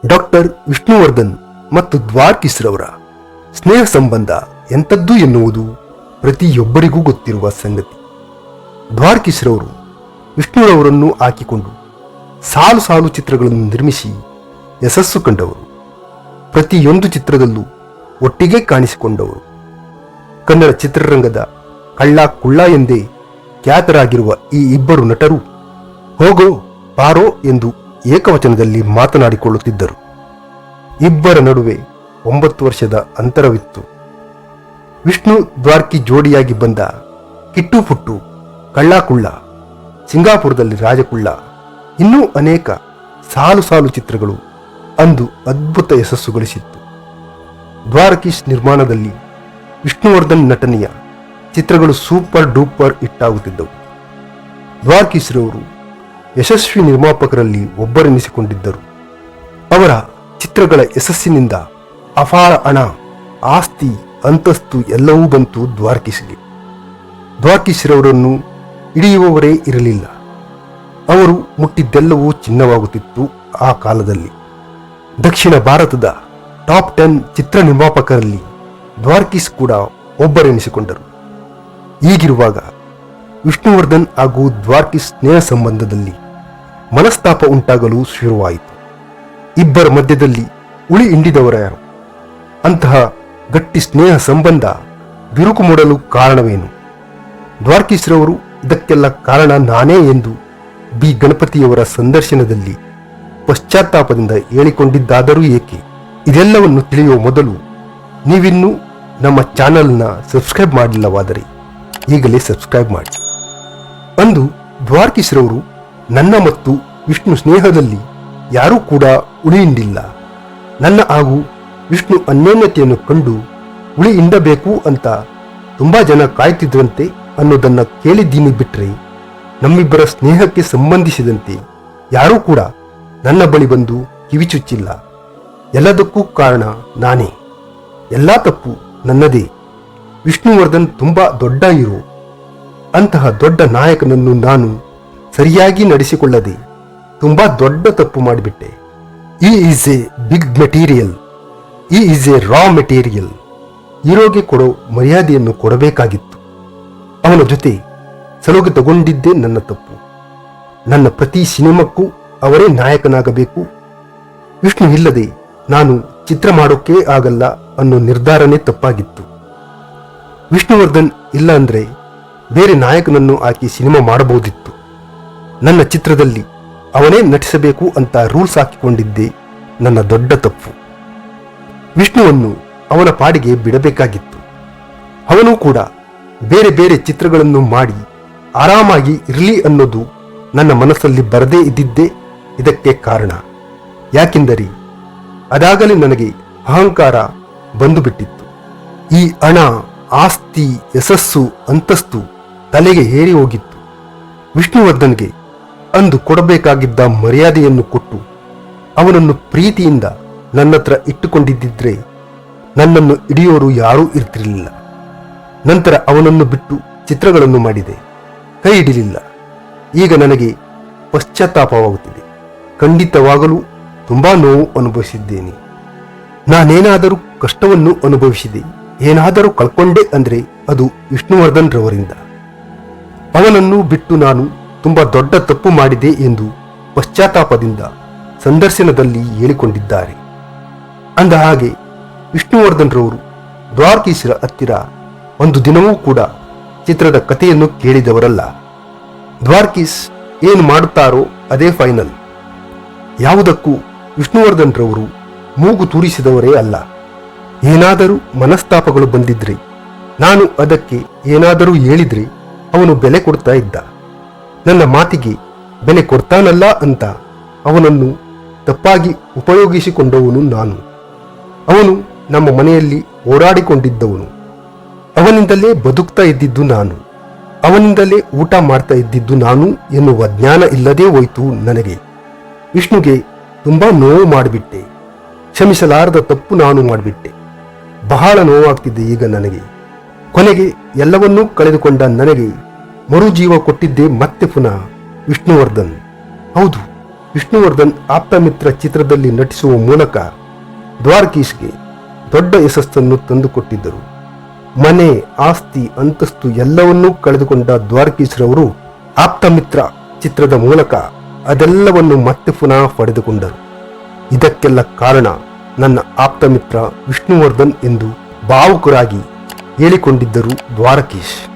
Doctor Vishnuvardhan ಮತ್ತು ದ್ವಾರಕೀಸ್ರವರ ಸ್ನೇಹ ಸಂಬಂಧ ಎಂಥದ್ದು ಎನ್ನುವುದು ಪ್ರತಿಯೊಬ್ಬರಿಗೂ ಗೊತ್ತಿರುವ ಸಂಗತಿ. ದ್ವಾರಕೀಸ್ರವರು ವಿಷ್ಣುರವರನ್ನು ಹಾಕಿಕೊಂಡು ಸಾಲು ಸಾಲು ಚಿತ್ರಗಳನ್ನು ನಿರ್ಮಿಸಿ ಯಶಸ್ಸು ಕಂಡವರು. ಪ್ರತಿಯೊಂದು ಚಿತ್ರದಲ್ಲೂ ಒಟ್ಟಿಗೆ ಕಾಣಿಸಿಕೊಂಡವರು. ಕನ್ನಡ ಚಿತ್ರರಂಗದ ಕಳ್ಳ ಕುಳ್ಳ ಎಂದೇ ಖ್ಯಾತರಾಗಿರುವ ಈ ಇಬ್ಬರು ನಟರು ಹೋಗೋ ಬಾರೋ ಎಂದು ಏಕವಚನದಲ್ಲಿ ಮಾತನಾಡಿಕೊಳ್ಳುತ್ತಿದ್ದರು. ಇಬ್ಬರ ನಡುವೆ 9 ವರ್ಷದ ಅಂತರವಿತ್ತು. ವಿಷ್ಣು ದ್ವಾರ್ಕಿ ಜೋಡಿಯಾಗಿ ಬಂದ ಕಿಟ್ಟು ಪುಟ್ಟು, ಕಳ್ಳ ಕುಳ್ಳ, ಸಿಂಗಾಪುರದಲ್ಲಿ ರಾಜಕುಳ್ಳ, ಇನ್ನೂ ಅನೇಕ ಸಾಲು ಸಾಲು ಚಿತ್ರಗಳು ಅಂದು ಅದ್ಭುತ ಯಶಸ್ಸು ಗಳಿಸಿತ್ತು. ದ್ವಾರಕೀಶ್ ನಿರ್ಮಾಣದಲ್ಲಿ ವಿಷ್ಣುವರ್ಧನ್ ನಟನೆಯ ಚಿತ್ರಗಳು ಸೂಪರ್ ಡೂಪರ್ ಹಿಟ್ಟಾಗುತ್ತಿದ್ದವು. ದ್ವಾರಕೀಶ್ರವರು ಯಶಸ್ವಿ ನಿರ್ಮಾಪಕರಲ್ಲಿ ಒಬ್ಬರೆನಿಸಿಕೊಂಡಿದ್ದರು. ಅವರ ಚಿತ್ರಗಳ ಯಶಸ್ಸಿನಿಂದ ಅಪಾರ ಹಣ, ಆಸ್ತಿ, ಅಂತಸ್ತು ಎಲ್ಲವೂ ಬಂತು ದ್ವಾರಕೀಶ್ಗೆ. ದ್ವಾರಕೀಶ್ರವರನ್ನು ಹಿಡಿಯುವವರೇ ಇರಲಿಲ್ಲ. ಅವರು ಮುಟ್ಟಿದ್ದೆಲ್ಲವೂ ಚಿನ್ನವಾಗುತ್ತಿತ್ತು ಆ ಕಾಲದಲ್ಲಿ. ದಕ್ಷಿಣ ಭಾರತದ ಟಾಪ್ 10 ಚಿತ್ರ ನಿರ್ಮಾಪಕರಲ್ಲಿ ದ್ವಾರಕೀಶ್ ಕೂಡ ಒಬ್ಬರೆನಿಸಿಕೊಂಡರು. ಹೀಗಿರುವಾಗ ವಿಷ್ಣುವರ್ಧನ್ ಹಾಗೂ ದ್ವಾರಕೀಶ್ ಸ್ನೇಹ ಸಂಬಂಧದಲ್ಲಿ ಮನಸ್ತಾಪ ಉಂಟಾಗಲು ಶುರುವಾಯಿತು. ಇಬ್ಬರ ಮಧ್ಯದಲ್ಲಿ ಉಳಿ ಹಿಂಡಿದವರ ಯಾರು? ಅಂತಹ ಗಟ್ಟಿ ಸ್ನೇಹ ಸಂಬಂಧ ಬಿರುಕು ಮೂಡಲು ಕಾರಣವೇನು? ದ್ವಾರಕೀಶ್ರವರು ಇದಕ್ಕೆಲ್ಲ ಕಾರಣ ನಾನೇ ಎಂದು ಬಿ ಗಣಪತಿಯವರ ಸಂದರ್ಶನದಲ್ಲಿ ಪಶ್ಚಾತ್ತಾಪದಿಂದ ಹೇಳಿಕೊಂಡಿದ್ದಾದರೂ ಏಕೆ? ಇದೆಲ್ಲವನ್ನು ತಿಳಿಯುವ ಮೊದಲು ನೀವಿನ್ನೂ ನಮ್ಮ ಚಾನಲ್ನ ಸಬ್ಸ್ಕ್ರೈಬ್ ಮಾಡಿಲ್ಲವಾದರೆ ಈಗಲೇ ಸಬ್ಸ್ಕ್ರೈಬ್ ಮಾಡಿ. ಅಂದು ದ್ವಾರಕೀಶ್ರವರು ನನ್ನ ಮತ್ತು ವಿಷ್ಣು ಸ್ನೇಹದಲ್ಲಿ ಯಾರೂ ಕೂಡ ಉಳಿ ಹಿಂಡಿಲ್ಲ. ನನ್ನ ಹಾಗೂ ವಿಷ್ಣು ಅನ್ಯೋನ್ಯತೆಯನ್ನು ಕಂಡು ಉಳಿ ಹಿಂಡಬೇಕು ಅಂತ ತುಂಬಾ ಜನ ಕಾಯ್ತಿದ್ರಂತೆ ಅನ್ನೋದನ್ನ ಕೇಳಿದ್ದೀನಿ. ಬಿಟ್ರೆ ನಮ್ಮಿಬ್ಬರ ಸ್ನೇಹಕ್ಕೆ ಸಂಬಂಧಿಸಿದಂತೆ ಯಾರೂ ಕೂಡ ನನ್ನ ಬಳಿ ಬಂದು ಕಿವಿಚುಚ್ಚಿಲ್ಲ. ಎಲ್ಲದಕ್ಕೂ ಕಾರಣ ನಾನೇ. ಎಲ್ಲ ತಪ್ಪು ನನ್ನದೇ. ವಿಷ್ಣುವರ್ಧನ್ ತುಂಬಾ ದೊಡ್ಡ ಹೀರೋ. ಅಂತಹ ದೊಡ್ಡ ನಾಯಕನನ್ನು ನಾನು ಸರಿಯಾಗಿ ನಡೆಸಿಕೊಳ್ಳದೆ ತುಂಬಾ ದೊಡ್ಡ ತಪ್ಪು ಮಾಡಿಬಿಟ್ಟೆ. ಈ ಈಸ್ ಎ ಬಿಗ್ ಮೆಟೀರಿಯಲ್. ಈ ಈಸ್ ಎ ರಾ ಮೆಟೀರಿಯಲ್. ಹೀರೋಗೆ ಕೊಡೋ ಮರ್ಯಾದೆಯನ್ನು ಕೊಡಬೇಕಾಗಿತ್ತು. ಅವನ ಜೊತೆ ಸಲುಗೆ ತಗೊಂಡಿದ್ದೇ ನನ್ನ ತಪ್ಪು. ನನ್ನ ಪ್ರತಿ ಸಿನಿಮಾಕ್ಕೂ ಅವರೇ ನಾಯಕನಾಗಬೇಕು. ವಿಷ್ಣು ಇಲ್ಲದೆ ನಾನು ಚಿತ್ರ ಮಾಡೋಕೆ ಆಗಲ್ಲ ಅನ್ನೋ ನಿರ್ಧಾರನೇ ತಪ್ಪಾಗಿತ್ತು. ವಿಷ್ಣುವರ್ಧನ್ ಇಲ್ಲ ಅಂದ್ರೆ ಬೇರೆ ನಾಯಕನನ್ನು ಹಾಕಿ ಸಿನಿಮಾ ಮಾಡಬಹುದಿತ್ತು. ನನ್ನ ಚಿತ್ರದಲ್ಲಿ ಅವನೇ ನಟಿಸಬೇಕು ಅಂತ ರೂಲ್ಸ್ ಹಾಕಿಕೊಂಡಿದ್ದೇ ನನ್ನ ದೊಡ್ಡ ತಪ್ಪು. ವಿಷ್ಣುವನ್ನು ಅವನ ಪಾಡಿಗೆ ಬಿಡಬೇಕಾಗಿತ್ತು. ಅವನು ಕೂಡ ಬೇರೆ ಬೇರೆ ಚಿತ್ರಗಳನ್ನು ಮಾಡಿ ಆರಾಮಾಗಿ ಇರಲಿ ಅನ್ನೋದು ನನ್ನ ಮನಸ್ಸಲ್ಲಿ ಬರದೇ ಇದ್ದಿದ್ದೇ ಇದಕ್ಕೆ ಕಾರಣ. ಯಾಕೆಂದರೆ ಅದಾಗಲೇ ನನಗೆ ಅಹಂಕಾರ ಬಂದು ಬಿಟ್ಟಿತ್ತು. ಈ ಹಣ, ಆಸ್ತಿ, ಯಶಸ್ಸು, ಅಂತಸ್ತು ತಲೆಗೆ ಏರಿ ಹೋಗಿತ್ತು. ವಿಷ್ಣುವರ್ಧನ್ಗೆ ಅಂದು ಕೊಡಬೇಕಾಗಿದ್ದ ಮರ್ಯಾದೆಯನ್ನು ಕೊಟ್ಟು ಅವನನ್ನು ಪ್ರೀತಿಯಿಂದ ನನ್ನತ್ರ ಇಟ್ಟುಕೊಂಡಿದ್ದಿದ್ರೆ ನನ್ನನ್ನು ಹಿಡಿಯೋರು ಯಾರೂ ಇರ್ತಿರಲಿಲ್ಲ. ನಂತರ ಅವನನ್ನು ಬಿಟ್ಟು ಚಿತ್ರಗಳನ್ನು ಮಾಡಿದೆ, ಕೈ ಹಿಡಿಲಿಲ್ಲ. ಈಗ ನನಗೆ ಪಶ್ಚಾತ್ತಾಪವಾಗುತ್ತಿದೆ. ಖಂಡಿತವಾಗಲೂ ತುಂಬಾ ನೋವು ಅನುಭವಿಸಿದ್ದೇನೆ. ನಾನೇನಾದರೂ ಕಷ್ಟವನ್ನು ಅನುಭವಿಸಿದೆ, ಏನಾದರೂ ಕಳ್ಕೊಂಡೆ ಅಂದ್ರೆ ಅದು ವಿಷ್ಣುವರ್ಧನ್ ರವರಿಂದ. ಅವನನ್ನು ಬಿಟ್ಟು ನಾನು ತುಂಬಾ ದೊಡ್ಡ ತಪ್ಪು ಮಾಡಿದೆ ಎಂದು ಪಶ್ಚಾತ್ತಾಪದಿಂದ ಸಂದರ್ಶನದಲ್ಲಿ ಹೇಳಿಕೊಂಡಿದ್ದಾರೆ. ಅಂದ ಹಾಗೆ ವಿಷ್ಣುವರ್ಧನ್ ರವರು ದ್ವಾರಕೀಶ್ರ ಹತ್ತಿರ ಒಂದು ದಿನವೂ ಕೂಡ ಚಿತ್ರದ ಕಥೆಯನ್ನು ಕೇಳಿದವರಲ್ಲ. ದ್ವಾರಕೀಶ್ ಏನು ಮಾಡುತ್ತಾರೋ ಅದೇ ಫೈನಲ್. ಯಾವುದಕ್ಕೂ ವಿಷ್ಣುವರ್ಧನ್ ರವರು ಮೂಗು ತೂರಿಸಿದವರೇ ಅಲ್ಲ. ಏನಾದರೂ ಮನಸ್ತಾಪಗಳು ಬಂದಿದ್ರೆ, ನಾನು ಅದಕ್ಕೆ ಏನಾದರೂ ಹೇಳಿದ್ರೆ ಅವನು ಬೆಲೆ ಕೊಡ್ತಾ ಇದ್ದ. ನನ್ನ ಮಾತಿಗೆ ಬೆಲೆ ಕೊಡ್ತಾನಲ್ಲ ಅಂತ ಅವನನ್ನು ತಪ್ಪಾಗಿ ಉಪಯೋಗಿಸಿಕೊಂಡವನು ನಾನು. ಅವನು ನಮ್ಮ ಮನೆಯಲ್ಲಿ ಓಡಾಡಿಕೊಂಡಿದ್ದವನು. ಅವನಿಂದಲೇ ಬದುಕ್ತಾ ಇದ್ದಿದ್ದು ನಾನು. ಅವನಿಂದಲೇ ಊಟ ಮಾಡ್ತಾ ಇದ್ದಿದ್ದು ನಾನು ಎನ್ನುವ ಜ್ಞಾನ ಇಲ್ಲದೇ ಹೋಯ್ತು ನನಗೆ. ವಿಷ್ಣುಗೆ ತುಂಬಾ ನೋವು ಮಾಡಿಬಿಟ್ಟೆ. ಕ್ಷಮಿಸಲಾರದ ತಪ್ಪು ನಾನು ಮಾಡಿಬಿಟ್ಟೆ. ಬಹಳ ನೋವಾಗ್ತಿದ್ದೆ ಈಗ ನನಗೆ. ಕೊನೆಗೆ ಎಲ್ಲವನ್ನೂ ಕಳೆದುಕೊಂಡ ನನಗೆ ಮರುಜೀವ ಕೊಟ್ಟಿದ್ದೇ ಮತ್ತೆ ಪುನಃ ವಿಷ್ಣುವರ್ಧನ್. ಹೌದು, ವಿಷ್ಣುವರ್ಧನ್ ಆಪ್ತಮಿತ್ರ ಚಿತ್ರದಲ್ಲಿ ನಟಿಸುವ ಮೂಲಕ ದ್ವಾರಕೀಶ್ಗೆ ದೊಡ್ಡ ಯಶಸ್ಸನ್ನು ತಂದುಕೊಟ್ಟಿದ್ದರು. ಮನೆ, ಆಸ್ತಿ, ಅಂತಸ್ತು ಎಲ್ಲವನ್ನೂ ಕಳೆದುಕೊಂಡ ದ್ವಾರಕೀಶ್ರವರು ಆಪ್ತಮಿತ್ರ ಚಿತ್ರದ ಮೂಲಕ ಅದೆಲ್ಲವನ್ನು ಮತ್ತೆ ಪುನಃ ಪಡೆದುಕೊಂಡರು. ಇದಕ್ಕೆಲ್ಲ ಕಾರಣ ನನ್ನ ಆಪ್ತಮಿತ್ರ ವಿಷ್ಣುವರ್ಧನ್ ಎಂದು ಭಾವುಕರಾಗಿ ಹೇಳಿಕೊಂಡಿದ್ದರು ದ್ವಾರಕೀಶ್.